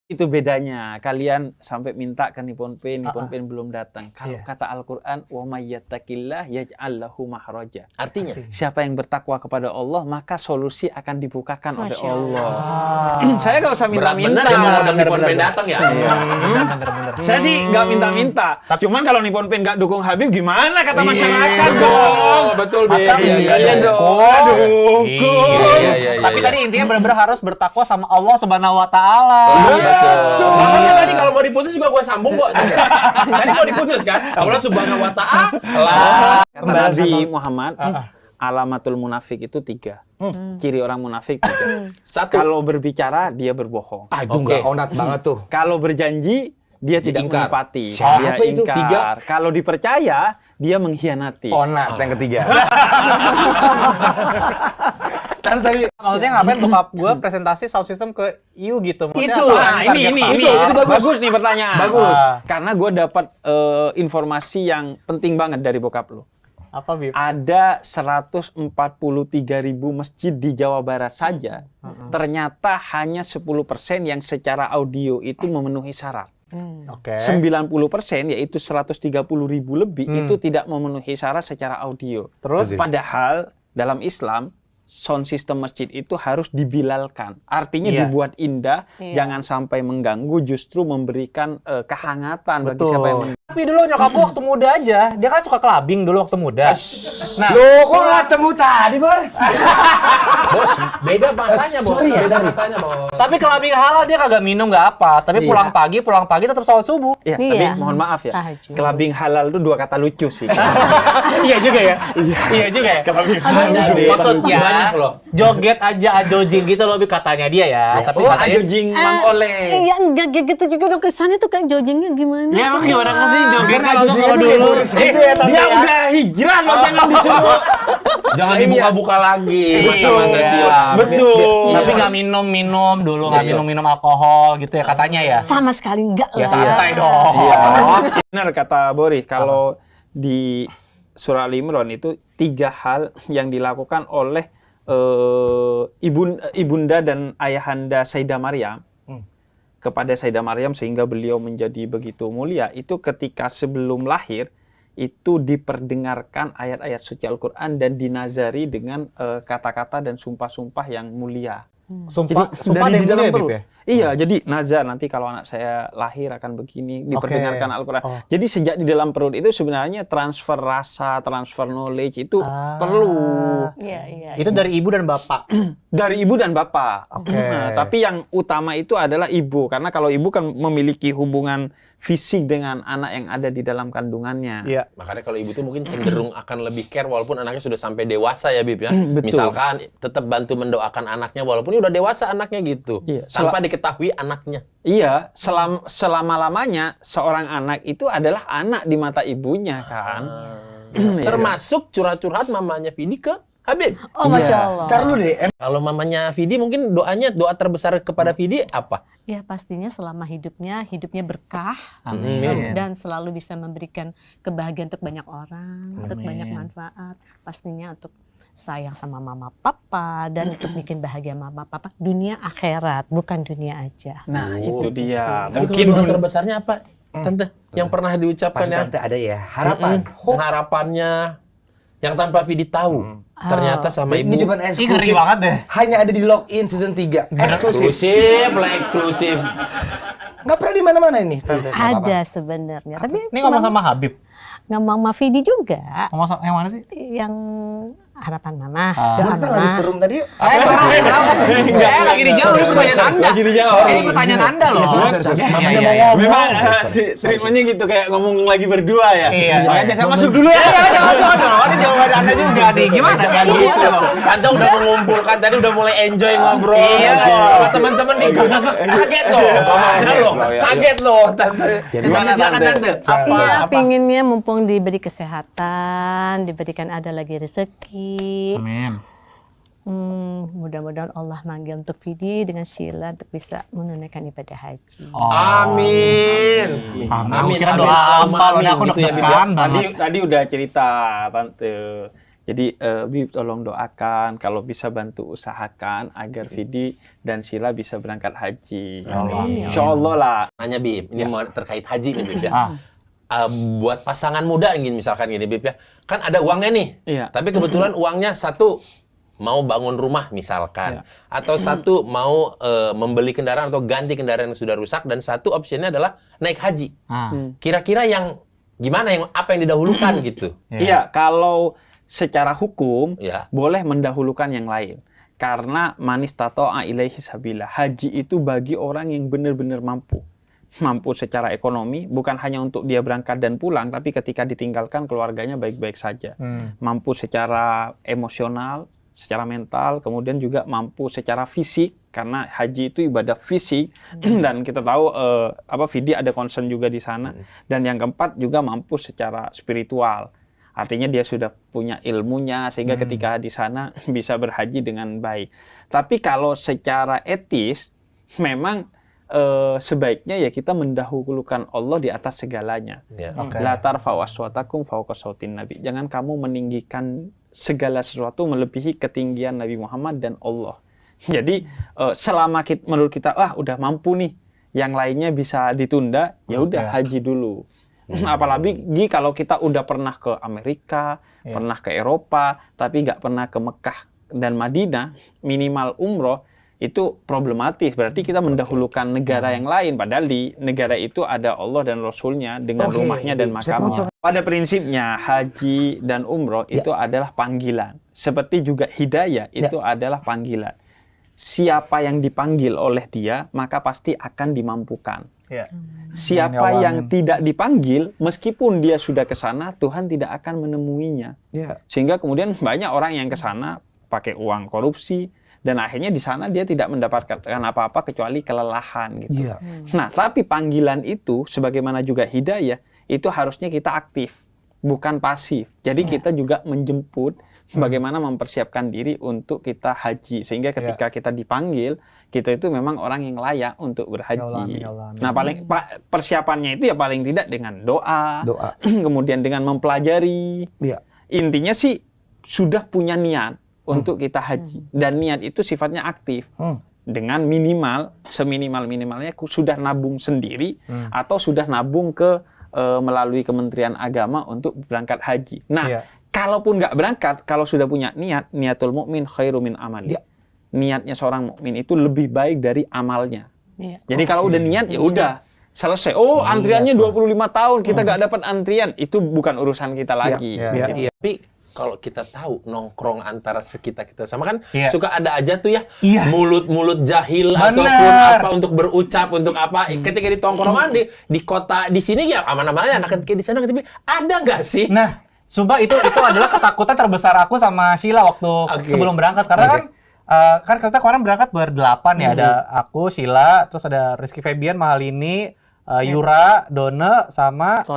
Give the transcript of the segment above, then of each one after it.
Itu bedanya. Kalian sampai minta ke Nippon Paint belum datang. Kalau kata Al-Qur'an, "Wa may yattaqillah yaj'al lahu makhraja." Artinya, siapa yang bertakwa kepada Allah, maka solusi akan dibukakan oleh Allah. Saya nggak usah minta-minta. Benar mau Nippon Paint datang ya? Bener. Saya sih nggak minta-minta. Cuman kalau Nippon Paint nggak dukung Habib, gimana kata masyarakat dong? Betul, Iya dong. Tapi tadi intinya benar-benar harus bertakwa sama Allah Subhanahu wa Ta'ala. Makanya tadi kalau mau diputus juga gue sambung kok. Tadi mau diputus kan? Allah Subhanahu wa Ta'ala. Kata Nabi Muhammad, alamatul munafik itu 3. Ciri orang munafik 3. 1. Kalau berbicara, dia berbohong. Itu nggak onat banget tuh. Kalau berjanji, dia tidak ingkar. menepati. Siapa Dia itu? ingkar. Kalau dipercaya, dia mengkhianati. Onat yang ketiga. Karena tadi maksudnya ngapain bokap gue presentasi sound system ke you gitu. Maksudnya Itu. apa? Ini bagus nih pertanyaan. Bagus. Karena gue dapat informasi yang penting banget dari bokap lo. Apa, Bib? Ada 143.000 masjid di Jawa Barat saja. Ternyata hanya 10% yang secara audio itu memenuhi syarat. Oke. 90% yaitu 130.000 lebih itu tidak memenuhi syarat secara audio. Terus? Padahal dalam Islam sound system masjid itu harus dibilalkan. Artinya dibuat indah, jangan sampai mengganggu, justru memberikan kehangatan bagi siapa yang mendengar. Tapi dulu nyokap gue waktu muda aja, dia kan suka clubbing dulu waktu muda. Nah, Loh, kok nggak temu tadi, Bor? Bos, beda bahasanya, Bos. Beda bahasanya, Bos. tapi clubbing halal dia kagak minum nggak apa, tapi pulang pagi tetap sholat subuh. Ya, tapi mohon maaf ya, Tahajud. clubbing halal itu 2 kata lucu sih. Iya juga ya. Iya juga ya. Maksudnya banyak loh. joget aja ajojing gitu loh katanya dia ya. Tapi Oh, katanya ajojing Mang Oleh. Iya enggak kayak gitu juga dong, kesannya tuh kayak joggingnya gimana? ya emang gimana sih joget Karena kalau ajojingnya dulu. Dia udah hijrah loh, jangan disuruh. Jangan dibuka-buka lagi masa-masa silam. Betul. Tapi nggak minum dulu, nggak minum alkohol gitu ya katanya ya. Sama sekali enggak Ya lah. santai dong. Iya. Benar kata Boris, kalau di surah Al-Imran itu 3 hal yang dilakukan oleh ibunda dan ayahanda Sayyidah Maryam kepada Sayyidah Maryam sehingga beliau menjadi begitu mulia, itu ketika sebelum lahir itu diperdengarkan ayat-ayat suci Al-Quran dan dinazari dengan kata-kata dan sumpah-sumpah yang mulia. Sumpah dari di dalam perut ya? Iya, jadi nazar nanti kalau anak saya lahir akan begini, diperdengarkan Al-Quran. Jadi sejak di dalam perut itu sebenarnya transfer rasa, transfer knowledge itu perlu. Iya. Itu dari ibu dan bapak. Dari ibu dan bapak. Oke. Nah, tapi yang utama itu adalah ibu, karena kalau ibu kan memiliki hubungan fisik dengan anak yang ada di dalam kandungannya. Iya. Makanya kalau ibu tuh mungkin cenderung akan lebih care walaupun anaknya sudah sampai dewasa ya, Bib ya. Betul. Misalkan tetap bantu mendoakan anaknya walaupun udah dewasa anaknya gitu. Iya. Tanpa diketahui anaknya. Iya, selama-lamanya seorang anak itu adalah anak di mata ibunya kan. Termasuk curhat-curhat mamanya Vidi ke Habib. Oh, Masya Allah. Ntar lu deh, Kalau mamanya Vidi mungkin doa terbesar kepada Vidi apa? Ya pastinya selama hidupnya berkah. Amin. Dan selalu bisa memberikan kebahagiaan untuk banyak orang, untuk banyak manfaat. Pastinya untuk sayang sama mama papa dan untuk bikin bahagia mama papa dunia akhirat, bukan dunia aja. Nah, itu dia. Tapi Mungkin doa terbesarnya apa, Tante? Yang pernah diucapkan pasti ya? tante ada ya harapan. Harapannya yang tanpa Vidi tahu. Ternyata sama ibu. Ini cuma Ini ngeri eksklusif. banget deh. Hanya ada di login season 3. Eksklusif. Nggak pernah di mana-mana ini, tante. Ada sebenarnya, tapi Ini ngomong sama Habib. ngomong sama Vidi juga, Ngomong sama yang mana sih? yang harapan mama, Udah, doa kita lanjut ke mama. room tadi yuk. Lagi dijawab ini pertanyaan Anda. Lagi dijawab. Ini pertanyaan Anda loh. Mamanya mau Iya. ngomong. memang treatmentnya gitu kayak ngomong lagi berdua ya. Iya. Makanya saya masuk dulu ya. Ini jawaban Anda juga nih. Gimana kan gitu? Tante udah mengumpulkan tadi udah mulai enjoy ngobrol. Iya. Sama teman-teman di kaget loh. Mamanya loh. Kaget loh, Tante. Gimana, Silakan, Tante? Tante. Iya, pinginnya mumpung diberi kesehatan, diberikan ada lagi rezeki. Amin. Mudah-mudahan Allah manggil untuk Vidi dengan Sheila untuk bisa menunaikan ibadah haji. Amin. Aku kira doa amal, ini aku gitu ya, Bib, ya. deg-degan banget. Tadi udah cerita Tante. Jadi Bib tolong doakan, kalau bisa bantu usahakan agar Vidi dan Sheila bisa berangkat haji. Insya Allah lah. Nanya Bib, ini mau terkait haji nih Bib ya. Ah. Buat pasangan muda gini misalkan gini Bib ya. Kan ada uangnya nih. Iya. Tapi kebetulan uangnya satu mau bangun rumah misalkan, atau satu mau membeli kendaraan atau ganti kendaraan yang sudah rusak, dan satu opsinya adalah naik haji. Kira-kira yang gimana, yang apa yang didahulukan gitu? Iya, kalau secara hukum Ya. boleh mendahulukan yang lain. Karena manis tato'a ilaihi sabila. Haji itu bagi orang yang benar-benar mampu. Mampu secara ekonomi, bukan hanya untuk dia berangkat dan pulang, tapi ketika ditinggalkan keluarganya baik-baik saja. Mampu secara emosional, secara mental, kemudian juga mampu secara fisik, karena haji itu ibadah fisik. Dan kita tahu Vidi ada concern juga di sana. Dan yang keempat juga mampu secara spiritual. Artinya dia sudah punya ilmunya sehingga ketika di sana bisa berhaji dengan baik. Tapi kalau secara etis memang sebaiknya ya kita mendahulukan Allah di atas segalanya. Ya. La tarfa'u aswatakum fawqa sautin nabi. Jangan kamu meninggikan segala sesuatu melebihi ketinggian Nabi Muhammad dan Allah. Jadi selama menurut kita udah mampu nih, yang lainnya bisa ditunda, ya udah haji dulu. Apalagi kalau kita udah pernah ke Amerika, pernah ke Eropa, tapi nggak pernah ke Mekah dan Madinah, minimal umroh, itu problematis. Berarti kita mendahulukan negara yang lain, padahal di negara itu ada Allah dan Rasulnya dengan rumahnya dan makamnya. Pada prinsipnya haji dan umroh itu adalah panggilan. Seperti juga hidayah itu adalah panggilan. Siapa yang dipanggil oleh dia, maka pasti akan dimampukan. Siapa yang tidak dipanggil, meskipun dia sudah ke sana, Tuhan tidak akan menemuinya. Sehingga kemudian banyak orang yang ke sana pakai uang korupsi, dan akhirnya di sana dia tidak mendapatkan apa-apa kecuali kelelahan gitu. Nah, tapi panggilan itu sebagaimana juga hidayah itu harusnya kita aktif, bukan pasif. Jadi kita juga menjemput bagaimana mempersiapkan diri untuk kita haji, sehingga ketika kita dipanggil, kita itu memang orang yang layak untuk berhaji. Nah, paling persiapannya itu ya paling tidak dengan doa. Kemudian dengan mempelajari. Intinya sih sudah punya niat untuk kita haji, dan niat itu sifatnya aktif. Dengan seminimal-minimalnya sudah nabung sendiri atau sudah nabung ke melalui Kementerian Agama untuk berangkat haji. Nah, kalaupun nggak berangkat, kalau sudah punya niatul mukmin khairu min amali. Niatnya seorang mukmin itu lebih baik dari amalnya. Jadi kalau udah niat ya udah selesai. Antriannya 25 tahun kita nggak dapat antrian, itu bukan urusan kita lagi. Tapi kalau kita tahu nongkrong antara kita sama kan suka ada aja tuh ya mulut-mulut jahil ataupun apa untuk berucap untuk apa ketika di tongkrongan di kota di sini ya aman-aman aja, anak di sana tapi ada nggak sih? Nah, sumpah itu adalah ketakutan terbesar aku sama Sheila waktu sebelum berangkat, karena kan kita kemarin berangkat berdelapan ya, ada aku, Sheila, terus ada Rizky Febian, Mahalini, Yura, Done, sama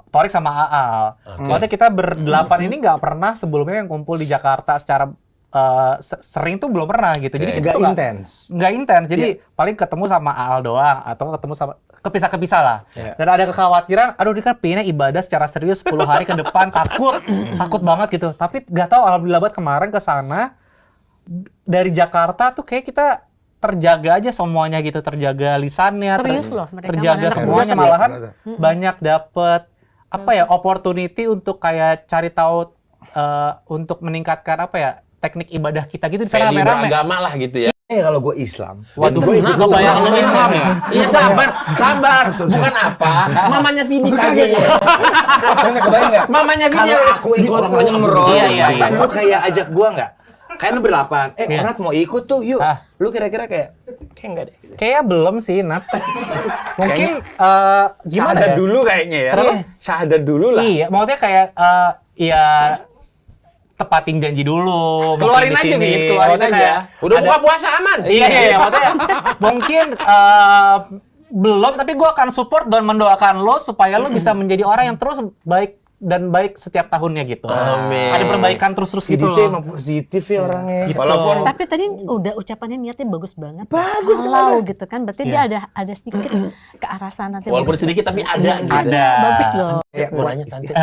Torik sama Aal. Maksudnya kita berdelapan ini nggak pernah sebelumnya yang kumpul di Jakarta secara sering tuh belum pernah gitu. Jadi kita nggak intens. Jadi paling ketemu sama Aal doang atau ketemu sama kepisah-kepisah lah. Dan ada kekhawatiran, aduh dia kan pengennya ibadah secara serius 10 hari ke depan, takut banget gitu. Tapi nggak tahu, alhamdulillah banget kemarin ke sana dari Jakarta tuh kayak kita terjaga aja semuanya gitu, terjaga lisannya, terjaga semuanya, malahan banyak dapet opportunity untuk kayak cari tahu untuk meningkatkan teknik ibadah kita gitu di sana rame-rame. Beragama lah gitu ya. Kalau gue Islam. Waduh, gue kebayang lu Islam ya? Iya sabar. Bukan apa? Mamanya Vidi kaget. Nggak kebayang nggak? Mamanya Vidi. Kalau aku ikut umroh, iya. lu kayak ajak gua nggak? Kayak lu berdelapan. Onat mau ikut tuh, yuk. Lu kira-kira kayak enggak deh. Kayaknya belum sih, Nat. Mungkin gimana Syahadat ya? dulu kayaknya ya. Syahadat dulu lah. Iya, maksudnya kayak tepatin janji dulu. Keluarin aja, Mit. Keluarin aja. Udah buka puasa aman. Iya, maksudnya mungkin belum, tapi gue akan support dan mendoakan lo supaya lo bisa menjadi orang yang terus baik setiap tahunnya gitu. Amin. Ada perbaikan terus gitu Dia loh. emang positif ya orangnya. Walaupun Tapi tadi udah ucapannya niatnya bagus banget. Bagus Kalau gitu kan, berarti dia ada sedikit ke arah sana. Walaupun sedikit tapi ada gitu. Ada. Bagus loh. Mau nanya Tante,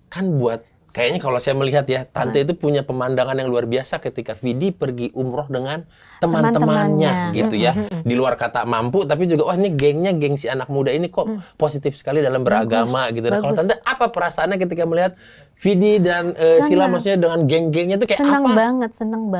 kan buat Kayaknya kalau saya melihat ya, Tante itu punya pemandangan yang luar biasa ketika Vidi pergi umroh dengan teman-temannya gitu ya. Di luar kata mampu, tapi juga wah ini gengsi anak muda ini kok positif sekali dalam beragama gitu. Nah, kalau Tante apa perasaannya ketika melihat Vidi dan Sila maksudnya dengan geng-gengnya itu kayak senang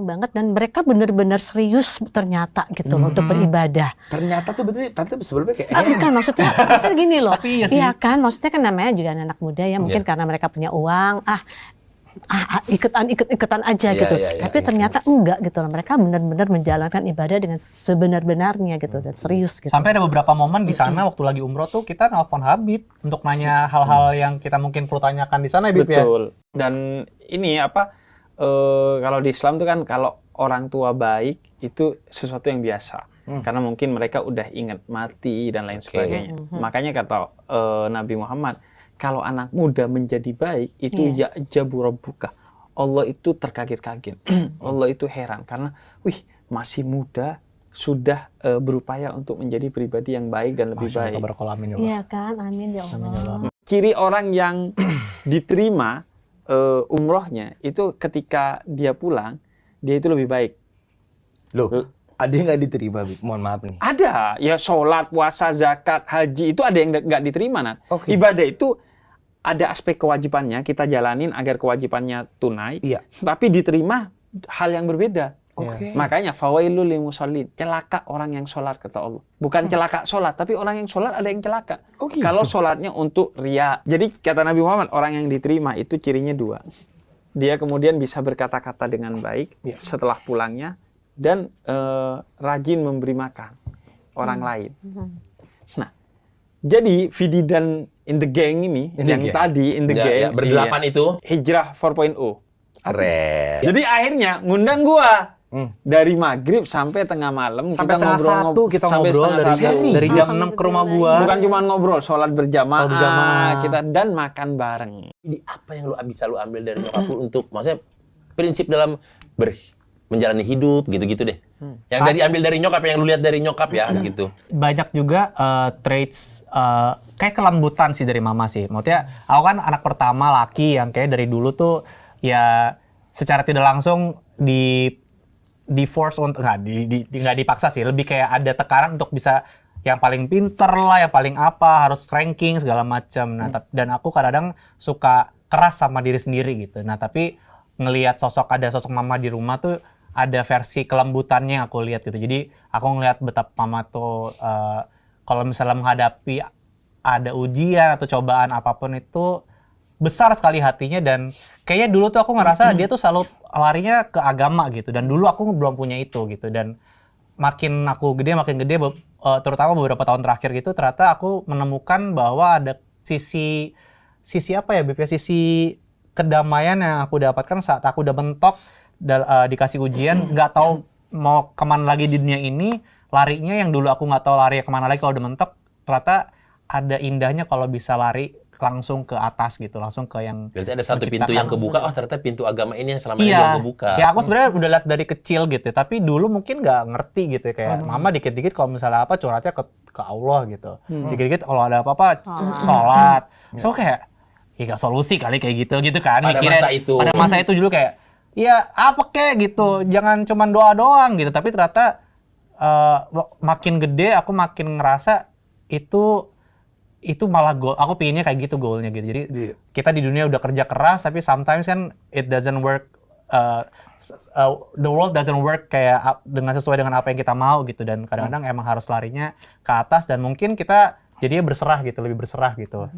banget dan mereka benar-benar serius ternyata gitu loh untuk beribadah. Ternyata tuh betul Tante sebelumnya kayak Bukan maksudnya gini loh. Tapi iya kan maksudnya kan namanya juga anak muda ya mungkin karena mereka punya uang ikutan aja gitu. Tapi ternyata enggak gitu loh. Mereka benar-benar menjalankan ibadah dengan sebenar-benarnya gitu dan serius gitu. Sampai ada beberapa momen di sana waktu lagi umroh tuh kita nelpon Habib untuk nanya hal-hal yang kita mungkin perlu tanyakan di sana, Habib ya. Betul. Dan ini kalau di Islam tuh kan kalau orang tua baik itu sesuatu yang biasa. Karena mungkin mereka udah ingat mati dan lain sebagainya. Makanya kata Nabi Muhammad, kalau anak muda menjadi baik itu ya'jabu rabbuka. Allah itu terkaget-kaget. Allah itu heran karena masih muda sudah berupaya untuk menjadi pribadi yang baik dan lebih baik. Iya kan, amin ya Allah. Ciri orang yang diterima umrohnya itu ketika dia pulang, dia itu lebih baik. Loh, ada yang nggak diterima, mohon maaf nih. Ada, ya sholat, puasa, zakat, haji itu ada yang nggak diterima, Nat. Ibadah itu ada aspek kewajibannya, kita jalanin agar kewajibannya tunai, tapi diterima hal yang berbeda. Makanya fawailul lil musallin, celaka orang yang sholat kata Allah. Bukan celaka sholat, tapi orang yang sholat ada yang celaka. Kalau sholatnya untuk riya. Jadi kata Nabi Muhammad, orang yang diterima itu cirinya dua. Dia kemudian bisa berkata-kata dengan baik setelah pulangnya dan rajin memberi makan orang lain. Nah, jadi Vidi dan In the Gang ini tadi In the Gang berdelapan itu Hijrah 4.0. Keren. Jadi akhirnya ngundang gua dari maghrib sampai tengah malam sampai kita ngobrol kita ngobrol dari jam 6 ke rumah gua. Bukan cuma ngobrol, sholat berjamaah kita dan makan bareng. Jadi apa yang bisa lu ambil dari nyokap lu untuk maksudnya prinsip dalam menjalani hidup gitu-gitu deh. Yang ambil dari nyokap, yang lu lihat dari nyokap ya gitu. Banyak juga traits kayak kelembutan sih dari mama sih. Maksudnya aku kan anak pertama laki yang kayak dari dulu tuh ya secara tidak langsung di force untuk nggak dipaksa sih, lebih kayak ada tekanan untuk bisa yang paling pinter lah, yang paling harus ranking segala macam. Nah, dan aku kadang suka keras sama diri sendiri gitu. Nah, tapi ngelihat ada sosok mama di rumah tuh ada versi kelembutannya yang aku lihat gitu. Jadi aku ngelihat betapa mama tuh kalau misalnya menghadapi ada ujian atau cobaan apapun itu besar sekali hatinya, dan kayaknya dulu tuh aku ngerasa dia tuh selalu larinya ke agama gitu, dan dulu aku belum punya itu gitu. Dan makin gede terutama beberapa tahun terakhir gitu, ternyata aku menemukan bahwa ada sisi apa ya, sisi kedamaian yang aku dapatkan saat aku udah mentok dikasih ujian, nggak tahu mau kemana lagi di dunia ini, larinya yang dulu aku nggak tahu lari kemana lagi kalau udah mentok, ternyata ada indahnya kalau bisa lari langsung ke atas gitu, langsung ke yang berarti ada satu pintu yang kebuka, ternyata pintu agama ini yang selama ini belum kebuka. Ya aku sebenarnya udah lihat dari kecil gitu, tapi dulu mungkin nggak ngerti gitu ya, kayak mama dikit-dikit kalau misalnya apa curhatnya ke Allah gitu, dikit-dikit kalau ada apa-apa sholat, so kayak ya solusi kali kayak gitu kan, pada masa itu dulu kayak ya apa kayak gitu, jangan cuman doa doang gitu, tapi ternyata makin gede aku makin ngerasa itu malah goal. Aku pinginnya kayak gitu goalnya gitu. Jadi kita di dunia udah kerja keras, tapi sometimes kan it doesn't work. The world doesn't work kayak sesuai dengan apa yang kita mau gitu. Dan kadang-kadang emang harus larinya ke atas, dan mungkin kita jadinya lebih berserah gitu.